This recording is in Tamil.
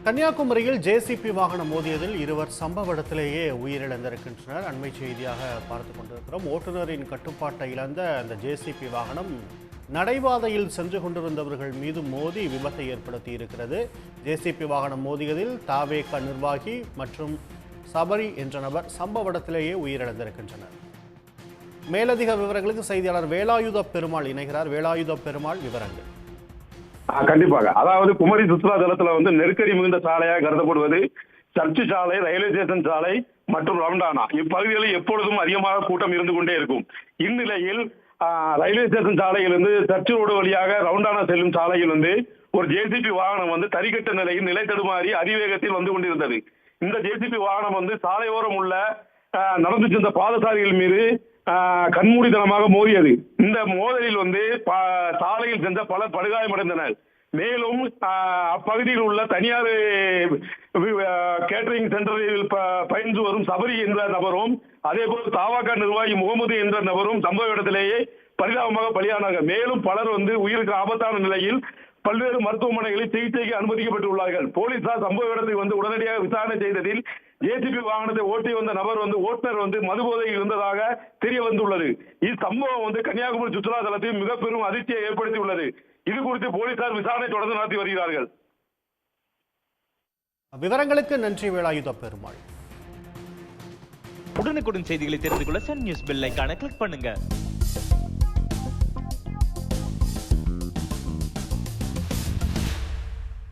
கன்னியாகுமரியில் ஜேசிபி வாகனம் மோதியதில் இருவர் சம்பவ இடத்திலேயே உயிரிழந்திருக்கின்றனர். அண்மை செய்தியாக பார்த்து கொண்டிருக்கிறோம். ஓட்டுநரின் கட்டுப்பாட்டை இழந்த அந்த ஜேசிபி வாகனம் நடைபாதையில் சென்று கொண்டிருந்தவர்கள் மீது மோதி விபத்தை ஏற்படுத்தி இருக்கிறது. ஜேசிபி வாகனம் மோதியதில் தாவேக நிர்வாகி மற்றும் சபரி என்ற நபர் சம்பவ இடத்திலேயே உயிரிழந்திருக்கின்றனர். மேலதிக விவரங்களுக்கு செய்தியாளர் வேலாயுத பெருமாள் இணைகிறார். வேலாயுத பெருமாள், விவரங்கள். கண்டிப்பாக. அதாவது குமரி சுற்றுலா தலத்துல நெருக்கடி மிகுந்த சாலையாக கருதப்படுவது சர்ச்சு சாலை, ரயில்வே ஸ்டேஷன் சாலை மற்றும் ரவுண்டானா. இப்பகுதிகளில் எப்பொழுதும் அதிகமாக கூட்டம் இருந்து கொண்டே இருக்கும். இந்நிலையில் ரயில்வே ஸ்டேஷன் சாலையிலிருந்து சர்ச்சு ரோடு வழியாக ரவுண்டானா செல்லும் சாலையில் ஒரு ஜேசிபி வாகனம் தறிக்கட்ட நிலையில் நிலை தடுமாறி அதிவேகத்தில் வந்து கொண்டிருந்தது. இந்த ஜேசிபி வாகனம் சாலையோரம் உள்ள நடந்து சென்ற பாதசாரிகள் மீது கண்மூடித்தனமாக மோதியது. இந்த மோதலில் சாலையில் சென்ற பலர் படுகாயமடைந்தனர். மேலும் அப்பகுதியில் உள்ள தனியார் கேட்டரிங் சென்டரில் பயின்று வரும் சபரி என்ற நபரும் அதேபோல் தாவாக நிர்வாகி முகமது என்ற நபரும் சம்பவ இடத்திலேயே பரிதாபமாக பலியானார்கள். மேலும் பலர் உயிருக்கு ஆபத்தான நிலையில் பல்வேறு மருத்துவமனைகளில் சிகிச்சைக்கு அனுமதிக்கப்பட்டுள்ளார்கள். போலீசார் சம்பவ இடத்துக்கு உடனடியாக விசாரணை செய்ததில் ஜேசிபி வாகனத்தை ஓட்டி வந்த நபர் ஓட்டுநர் மதுபோதையில் இருந்ததாக தெரிய வந்துள்ளது. இச்சம்பவம் கன்னியாகுமரி சுற்றுலா தலத்தில் மிக பெரும் அதிர்ச்சியை ஏற்படுத்தியுள்ளது. இது குறித்து போலீசார் விசாரணை தொடர்ந்து நடத்தி வருகிறார்கள். விவரங்களுக்கு நன்றி வேலாயுத பெருமாள். உடனுக்குடன் செய்திகளை தெரிந்து கொள்ள சன் நியூஸ் பெல் ஐகானை கிளிக் பண்ணுங்க.